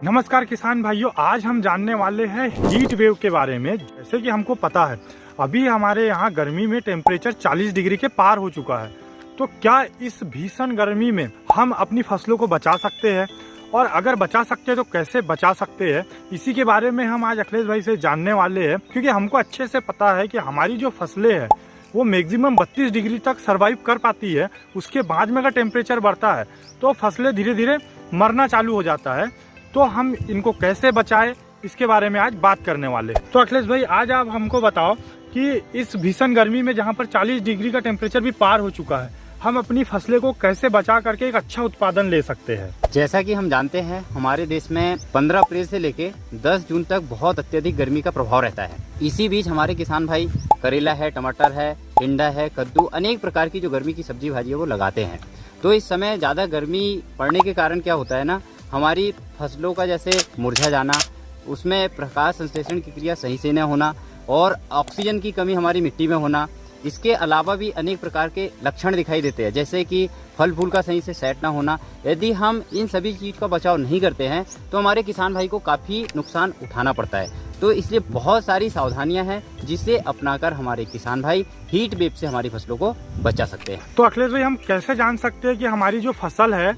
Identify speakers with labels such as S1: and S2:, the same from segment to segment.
S1: नमस्कार किसान भाइयों, आज हम जानने वाले हैं हीट वेव के बारे में। जैसे कि हमको पता है अभी हमारे यहाँ गर्मी में टेम्परेचर 40 डिग्री के पार हो चुका है। तो क्या इस भीषण गर्मी में हम अपनी फसलों को बचा सकते हैं, और अगर बचा सकते हैं तो कैसे बचा सकते हैं, इसी के बारे में हम आज अखिलेश भाई से जानने वाले हैं। क्योंकि हमको अच्छे से पता है कि हमारी जो फसलें हैं वो मैक्सिमम 32 डिग्री तक सर्वाइव कर पाती है। उसके बाद में अगर टेम्परेचर बढ़ता है तो फसलें धीरे धीरे मरना चालू हो जाता है। तो हम इनको कैसे बचाएं, इसके बारे में आज बात करने वाले। तो अखिलेश भाई, आज आप हमको बताओ कि इस भीषण गर्मी में जहां पर 40 डिग्री का टेम्परेचर भी पार हो चुका है, हम अपनी फसलें को कैसे बचा करके एक अच्छा उत्पादन ले सकते हैं।
S2: जैसा कि हम जानते हैं हमारे देश में 15 अप्रैल से लेके 10 जून तक बहुत अत्यधिक गर्मी का प्रभाव रहता है। इसी बीच हमारे किसान भाई करेला है, टमाटर है, टिंडा है, कद्दू, अनेक प्रकार की जो गर्मी की सब्जी भाजी है वो लगाते हैं। तो इस समय ज़्यादा गर्मी पड़ने के कारण क्या होता है ना, हमारी फसलों का जैसे मुरझा जाना, उसमें प्रकाश संश्लेषण की क्रिया सही से न होना और ऑक्सीजन की कमी हमारी मिट्टी में होना, इसके अलावा भी अनेक प्रकार के लक्षण दिखाई देते हैं, जैसे कि फल फूल का सही से सेट ना होना। यदि हम इन सभी चीज़ का बचाव नहीं करते हैं तो हमारे किसान भाई को काफ़ी नुकसान उठाना पड़ता है। तो इसलिए बहुत सारी सावधानियां हैं जिसे अपनाकर हमारे किसान भाई हीट वेव से हमारी फसलों को बचा सकते हैं।
S1: तो अखिलेश भाई, हम कैसे जान सकते हैं कि हमारी जो फसल है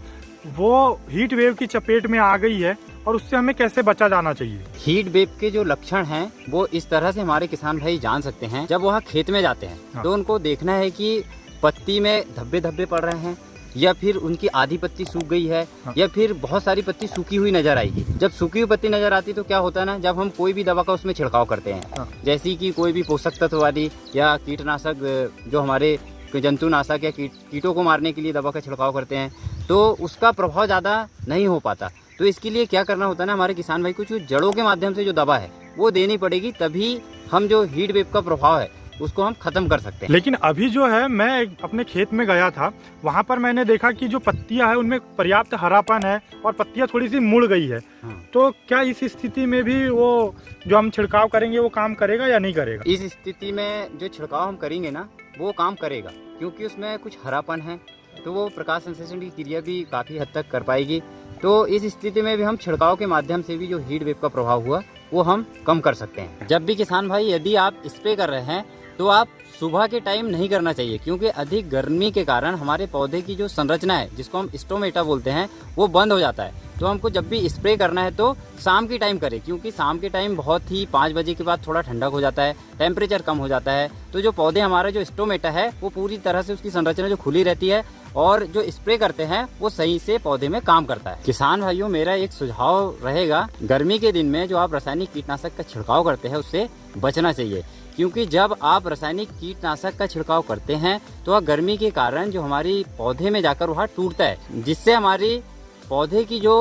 S1: वो हीट वेव की चपेट में आ गई है, और उससे हमें कैसे बचा जाना चाहिए?
S2: हीट वेव के जो लक्षण हैं वो इस तरह से हमारे किसान भाई जान सकते हैं। जब वह खेत में जाते हैं
S1: हाँ।
S2: तो उनको देखना है कि पत्ती में धब्बे धब्बे पड़ रहे हैं, या फिर उनकी आधी पत्ती सूख गई है,
S1: हाँ।
S2: या फिर बहुत सारी पत्ती सूखी हुई नजर आएगी। जब सूखी हुई पत्ती नजर आती तो क्या होता है ना, जब हम कोई भी दवा का उसमें छिड़काव करते हैं,
S1: हाँ।
S2: जैसे कि कोई भी पोषक तत्व वाली या कीटनाशक, जो हमारे जंतुनाशक या कीटों को मारने के लिए दवा का छिड़काव करते हैं, तो उसका प्रभाव ज़्यादा नहीं हो पाता। तो इसके लिए क्या करना होता है ना, हमारे किसान भाई को जो जड़ों के माध्यम से जो दवा है वो देनी पड़ेगी, तभी हम जो हीट वेव का प्रभाव है उसको हम खत्म कर सकते हैं।
S1: लेकिन अभी जो है, मैं अपने खेत में गया था, वहाँ पर मैंने देखा कि जो पत्तियां है उनमें पर्याप्त हरापन है और पत्तियां थोड़ी सी मुड़ गई है।
S2: हाँ।
S1: तो क्या इस स्थिति में भी वो जो हम छिड़काव करेंगे वो काम करेगा या नहीं करेगा?
S2: इस स्थिति में जो छिड़काव हम करेंगे ना वो काम करेगा, क्योंकि उसमें कुछ हरापन है, तो वो प्रकाश संश्लेषण की क्रिया भी काफ़ी हद तक कर पाएगी। तो इस स्थिति में भी हम छिड़काव के माध्यम से भी जो हीट वेव का प्रभाव हुआ वो हम कम कर सकते हैं। जब भी किसान भाई यदि आप स्प्रे कर रहे हैं तो आप सुबह के टाइम नहीं करना चाहिए, क्योंकि अधिक गर्मी के कारण हमारे पौधे की जो संरचना है, जिसको हम स्टोमेटा बोलते हैं, वो बंद हो जाता है। तो हमको जब भी स्प्रे करना है तो शाम की टाइम करें, क्योंकि शाम के टाइम बहुत ही 5 बजे के बाद थोड़ा ठंडक हो जाता है, टेम्परेचर कम हो जाता है। तो जो पौधे हमारा जो स्टोमेटा है वो पूरी तरह से उसकी संरचना जो खुली रहती है, और जो स्प्रे करते हैं वो सही से पौधे में काम करता है। किसान भाइयों, मेरा एक सुझाव रहेगा, गर्मी के दिन में जो आप रासायनिक कीटनाशक का छिड़काव करते हैं उससे बचना चाहिए, क्योंकि जब आप रासायनिक कीटनाशक का छिड़काव करते हैं तो वह गर्मी के कारण जो हमारी पौधे में जाकर वहाँ टूटता है, जिससे हमारी पौधे की जो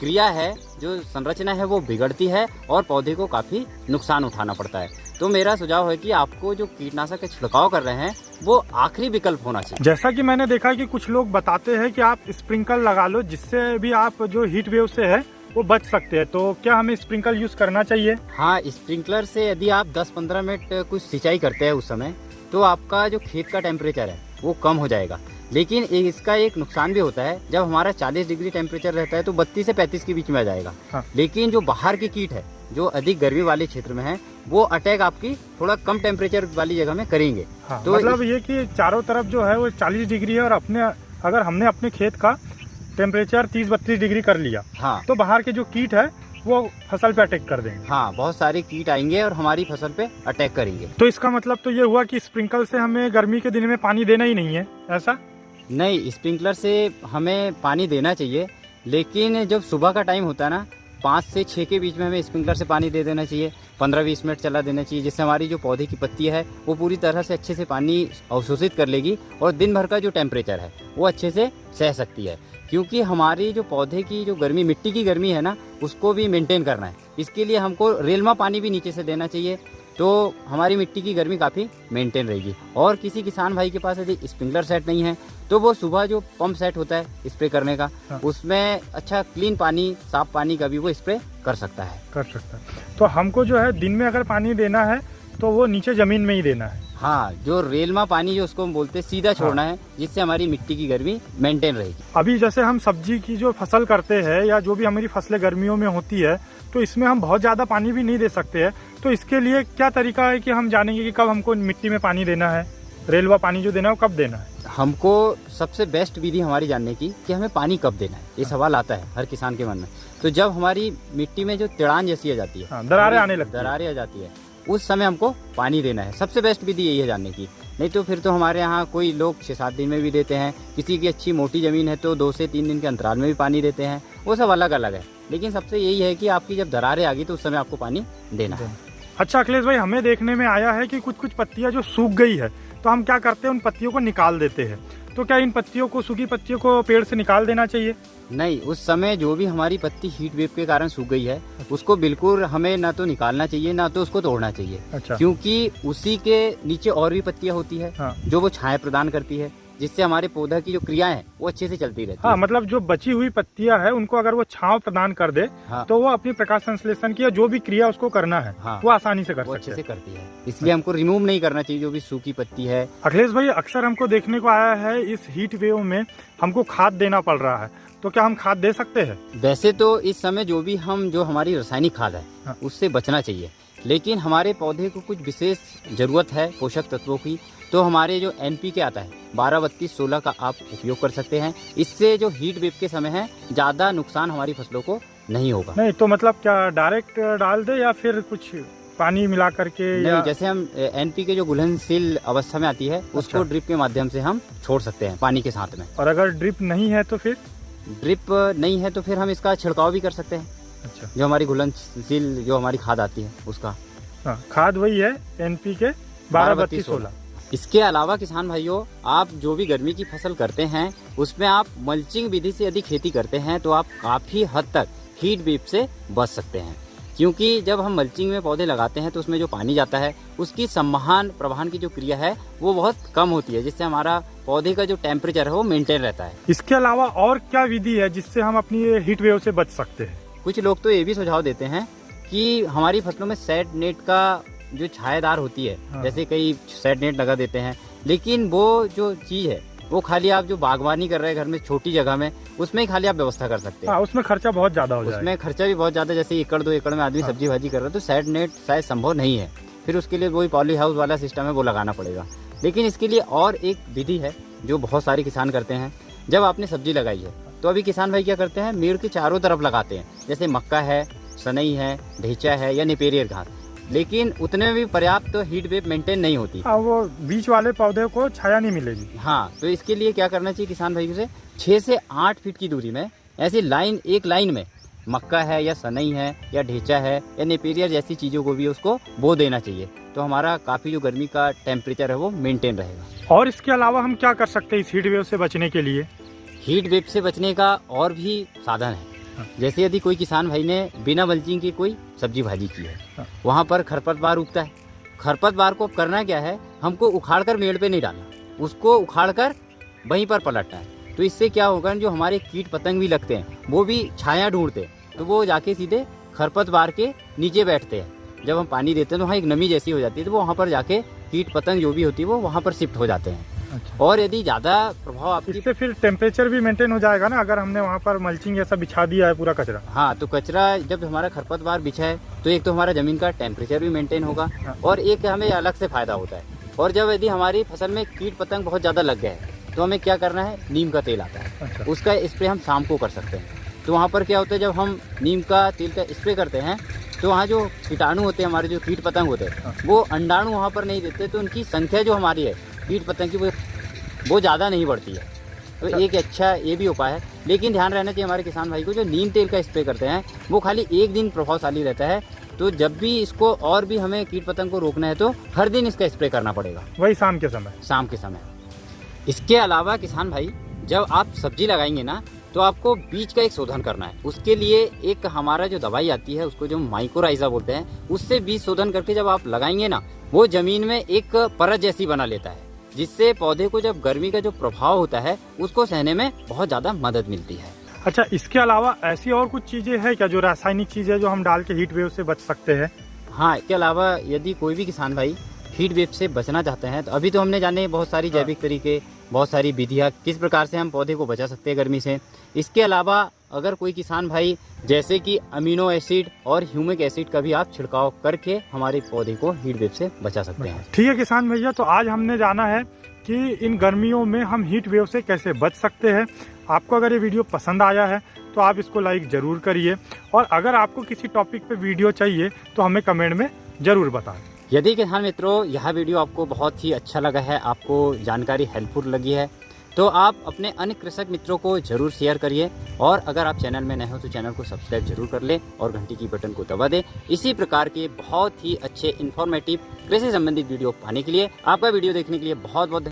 S2: क्रिया है, जो संरचना है वो बिगड़ती है और पौधे को काफ़ी नुकसान उठाना पड़ता है। तो मेरा सुझाव है कि आपको जो कीटनाशक का छिड़काव कर रहे हैं वो आखिरी विकल्प होना चाहिए।
S1: जैसा कि मैंने देखा कि कुछ लोग बताते हैं कि आप स्प्रिंकल लगा लो, जिससे भी आप जो हीट वेव से है वो बच सकते हैं। तो क्या हमें स्प्रिंकल यूज करना चाहिए?
S2: हाँ, स्प्रिंकलर से यदि आप 10-15 मिनट कुछ सिंचाई करते हैं उस समय, तो आपका जो खेत का टेम्परेचर है वो कम हो जाएगा। लेकिन इसका एक नुकसान भी होता है, जब हमारा 40 डिग्री टेम्परेचर रहता है तो 32 से 35 के बीच में आ जाएगा।
S1: हाँ।
S2: लेकिन जो बाहर की कीट है, जो अधिक गर्मी वाले क्षेत्र में है, वो अटैक आपकी थोड़ा कम टेम्परेचर वाली जगह में करेंगे।
S1: हाँ,
S2: तो
S1: मतलब ये कि चारों तरफ जो है वो 40 डिग्री है, और अगर हमने अपने खेत का टेम्परेचर 30-32 डिग्री कर लिया,
S2: हाँ,
S1: तो बाहर के जो कीट है वो फसल पे अटैक कर देंगे।
S2: हाँ, बहुत सारे कीट आएंगे और हमारी फसल पे अटैक करेंगे।
S1: तो इसका मतलब तो ये हुआ कि स्प्रिंकल से हमें गर्मी के दिन में पानी देना ही नहीं है, ऐसा?
S2: नहीं, स्प्रिंकलर से हमें पानी देना चाहिए, लेकिन जब सुबह का टाइम होता है ना, 5 से 6 के बीच में हमें स्प्रिंकलर से पानी दे देना चाहिए। 15-20 मिनट चला देना चाहिए, जिससे हमारी जो पौधे की पत्ती है वो पूरी तरह से अच्छे से पानी अवशोषित कर लेगी और दिन भर का जो टेम्परेचर है वो अच्छे से सह सकती है। क्योंकि हमारी जो पौधे की जो गर्मी, मिट्टी की गर्मी है ना, उसको भी मेंटेन करना है। इसके लिए हमको रेलमा पानी भी नीचे से देना चाहिए, तो हमारी मिट्टी की गर्मी काफ़ी मेंटेन रहेगी। और किसी किसान भाई के पास यदि स्प्रिंकलर सेट नहीं है तो वो सुबह जो पंप सेट होता है स्प्रे करने का,
S1: हाँ।
S2: उसमें अच्छा क्लीन पानी, साफ पानी का भी वो स्प्रे कर सकता है।
S1: तो हमको जो है दिन में अगर पानी देना है तो वो नीचे ज़मीन में ही देना है।
S2: हाँ, जो रेलमा पानी जो उसको हम बोलते हैं सीधा छोड़ना है, जिससे हमारी मिट्टी की गर्मी मेंटेन रहेगी।
S1: अभी जैसे हम सब्जी की जो फसल करते हैं या जो भी हमारी फसलें गर्मियों में होती है, तो इसमें हम बहुत ज़्यादा पानी भी नहीं दे सकते हैं। तो इसके लिए क्या तरीका है कि हम जानेंगे कि कब हमको मिट्टी में पानी देना है, रेलवा पानी जो देना है वो कब देना है?
S2: हमको सबसे बेस्ट विधि हमारी जानने की कि हमें पानी कब देना है, ये सवाल आता है हर किसान के मन में। तो जब हमारी मिट्टी में जो तिड़ान जैसी आ जाती है,
S1: दरारें आने लगती है,
S2: दरारें आ जाती है, उस समय हमको पानी देना है। सबसे बेस्ट विधि यही है जानने की। नहीं तो फिर तो हमारे यहाँ कोई लोग 6-7 दिन में भी देते हैं, किसी की अच्छी मोटी ज़मीन है तो 2 से 3 दिन के अंतराल में भी पानी देते हैं, वो सब अलग अलग है। लेकिन सबसे यही है कि आपकी जब दरारें आ गई तो उस समय आपको पानी देना है।
S1: अच्छा अखिलेश भाई, हमें देखने में आया है कि कुछ पत्तियां जो सूख गई है, तो हम क्या करते हैं, उन पत्तियों को निकाल देते हैं। तो क्या इन पत्तियों को, सूखी पत्तियों को पेड़ से निकाल देना चाहिए?
S2: नहीं, उस समय जो भी हमारी पत्ती हीट वेव के कारण सूख गई है, उसको बिल्कुल हमें ना तो निकालना चाहिए ना तो उसको तोड़ना चाहिए।
S1: अच्छा।
S2: क्योंकि उसी के नीचे और भी पत्तियां होती है,
S1: हाँ।
S2: जो वो छाया प्रदान करती है, जिससे हमारे पौधा की जो क्रियाएं हैं वो अच्छे से चलती रहती
S1: हाँ,
S2: है।
S1: मतलब जो बची हुई पत्तियां है उनको अगर वो छांव प्रदान कर दे,
S2: हाँ।
S1: तो वो अपनी प्रकाश संश्लेषण की जो भी क्रिया उसको करना है,
S2: हाँ।
S1: वो आसानी से कर
S2: वो
S1: सकते
S2: अच्छे
S1: हैं।
S2: से करती है, इसलिए हमको रिमूव नहीं करना चाहिए जो भी सूखी पत्ती है।
S1: अखिलेश भाई, अक्सर हमको देखने को आया है इस हीट वेव में हमको खाद देना पड़ रहा है, तो क्या हम खाद दे सकते हैं?
S2: वैसे तो इस समय जो हमारी रासायनिक खाद है,
S1: हाँ।
S2: उससे बचना चाहिए। लेकिन हमारे पौधे को कुछ विशेष जरूरत है पोषक तत्वों की, तो हमारे जो NPK आता है 12-32-16 का आप उपयोग कर सकते हैं। इससे जो हीट वेव के समय है ज़्यादा नुकसान हमारी फसलों को नहीं होगा।
S1: नहीं तो मतलब क्या डायरेक्ट डाल दे या फिर कुछ पानी मिला करके?
S2: नहीं, जैसे हम NPK जो घुलनशील अवस्था में आती है, उसको ड्रिप के माध्यम से हम छोड़ सकते हैं पानी के साथ में।
S1: और अगर ड्रिप नहीं है तो फिर?
S2: ड्रिप नहीं है तो फिर हम इसका छिड़काव भी कर सकते हैं।
S1: अच्छा।
S2: जो हमारी घुलनशील जो हमारी खाद आती है उसका।
S1: हाँ, खाद वही है NPK 12-32-16।
S2: इसके अलावा किसान भाइयों, आप जो भी गर्मी की फसल करते हैं उसमें आप मल्चिंग विधि से यदि खेती करते हैं तो आप काफ़ी हद तक हीट वेव से बच सकते हैं। क्योंकि जब हम मल्चिंग में पौधे लगाते हैं तो उसमें जो पानी जाता है उसकी संवहन प्रवाहन की जो क्रिया है वो बहुत कम होती है, जिससे हमारा पौधे का जो टेम्परेचर है वो मेंटेन रहता है।
S1: इसके अलावा और क्या विधि है जिससे हम अपनी हीट वेव से बच सकते हैं?
S2: कुछ लोग तो ये भी सुझाव देते हैं कि हमारी फसलों में सेट नेट का जो छायादार होती है,
S1: हाँ।
S2: जैसे कई सेट नेट लगा देते हैं, लेकिन वो जो चीज़ है वो खाली आप जो बागवानी कर रहे हैं घर में छोटी जगह में, उसमें ही खाली आप व्यवस्था कर सकते हैं।
S1: हाँ, उसमें खर्चा बहुत ज्यादा हो जाएगा।
S2: उसमें खर्चा भी बहुत ज़्यादा, जैसे 1-2 एकड़ में आदमी
S1: हाँ।
S2: सब्जी भाजी कर रहा है तो सेट नेट शायद संभव नहीं है। फिर उसके लिए वही पॉली हाउस वाला सिस्टम है वो लगाना पड़ेगा। लेकिन इसके लिए और एक विधि है जो बहुत सारे किसान करते हैं। जब आपने सब्जी लगाई है तो अभी किसान भाई क्या करते हैं, मेड़ के चारों तरफ लगाते हैं, जैसे मक्का है, सनई है, ढेंचा है या नेपेरियर घास। लेकिन उतने में भी पर्याप्त हीट वेव मेंटेन नहीं होती।
S1: हाँ, वो बीच वाले पौधे को छाया नहीं मिलेगी।
S2: हाँ, तो इसके लिए क्या करना चाहिए किसान भाइयों से, 6 से 8 फीट की दूरी में ऐसी एक लाइन में मक्का है या सनई है या ढेंचा है या नेपेरियर जैसी चीज़ों को भी उसको बो देना चाहिए। तो हमारा काफ़ी जो गर्मी का टेम्परेचर है वो मेंटेन रहेगा।
S1: और इसके अलावा हम क्या कर सकते हैं इस हीट वेव से बचने के लिए?
S2: हीट वेव से बचने का और भी साधन है। जैसे यदि कोई किसान भाई ने बिना मल्चिंग की कोई सब्जी भाजी की है, वहाँ पर खरपतवार उगता है। खरपतवार को करना क्या है, हमको उखाड़कर मेड़ पे नहीं डालना, उसको उखाड़कर वहीं पर पलटना है। तो इससे क्या होगा, जो हमारे कीट पतंग भी लगते हैं वो भी छाया ढूंढते हैं, तो वो जाके सीधे खरपतवार के नीचे बैठते हैं। जब हम पानी देते हैं तो वहाँ एक नमी जैसी हो जाती है, तो वो वहाँ पर जाके कीट पतंग जो भी होती है वो वहाँ पर शिफ्ट हो जाते हैं।
S1: अच्छा।
S2: और यदि ज़्यादा प्रभाव आपकी,
S1: इससे फिर टेम्परेचर भी मेंटेन हो जाएगा ना, अगर हमने वहाँ पर मल्चिंग जैसा बिछा दिया है पूरा कचरा।
S2: हाँ, तो कचरा जब हमारा खरपतवार बिछा है तो एक तो हमारा जमीन का टेम्परेचर भी मेंटेन होगा और एक हमें अलग से फायदा होता है। और जब यदि हमारी फसल में कीट पतंग बहुत ज़्यादा लग गए तो हमें क्या करना है, नीम का तेल आता है।
S1: अच्छा।
S2: उसका स्प्रे हम शाम को कर सकते हैं। तो वहाँ पर क्या होता है, जब हम नीम का तेल का स्प्रे करते हैं तो वहाँ जो कीटाणु होते हैं, हमारे जो कीट पतंग होते हैं, वो अंडाणु वहाँ पर नहीं देते, तो उनकी संख्या जो हमारी है कीट पतंग की वो ज़्यादा नहीं बढ़ती है। तो एक अच्छा ये भी उपाय है। लेकिन ध्यान रहना चाहिए हमारे किसान भाई को, जो नीम तेल का स्प्रे करते हैं वो खाली एक दिन प्रभावशाली रहता है। तो जब भी इसको और भी हमें कीट पतंग को रोकना है तो हर दिन इसका स्प्रे करना पड़ेगा,
S1: वही शाम के समय।
S2: शाम के समय। इसके अलावा किसान भाई, जब आप सब्जी लगाएंगे ना तो आपको बीज का एक शोधन करना है। उसके लिए एक हमारा जो दवाई आती है उसको जो माइकोराइजा बोलते हैं, उससे बीज शोधन करके जब आप लगाएंगे ना, वो जमीन में एक परत जैसी बना लेता है, जिससे पौधे को जब गर्मी का जो प्रभाव होता है उसको सहने में बहुत ज़्यादा मदद मिलती है।
S1: अच्छा, इसके अलावा ऐसी और कुछ चीज़ें हैं क्या जो रासायनिक चीज़ें जो हम डाल के हीट वेव से बच सकते हैं?
S2: हाँ, इसके अलावा यदि कोई भी किसान भाई हीट वेव से बचना चाहते हैं तो अभी तो हमने जाने बहुत सारी जैविक तरीके, बहुत सारी विधियाँ किस प्रकार से हम पौधे को बचा सकते हैं गर्मी से। इसके अलावा अगर कोई किसान भाई जैसे कि अमीनो एसिड और ह्यूमिक एसिड का भी आप छिड़काव करके हमारे पौधे को हीट वेव से बचा सकते हैं।
S1: ठीक है किसान भैया, तो आज हमने जाना है कि इन गर्मियों में हम हीट वेव से कैसे बच सकते हैं। आपको अगर ये वीडियो पसंद आया है तो आप इसको लाइक ज़रूर करिए, और अगर आपको किसी टॉपिक पे वीडियो चाहिए तो हमें कमेंट में ज़रूर बताएं।
S2: यदि किसान मित्रों यह वीडियो आपको बहुत ही अच्छा लगा है, आपको जानकारी हेल्पफुल लगी है, तो आप अपने अन्य कृषक मित्रों को जरूर शेयर करिए, और अगर आप चैनल में नए हो तो चैनल को सब्सक्राइब जरूर कर लें और घंटी की बटन को दबा दें। इसी प्रकार के बहुत ही अच्छे इन्फॉर्मेटिव कृषि संबंधित वीडियो पाने के लिए आपका वीडियो देखने के लिए बहुत बहुत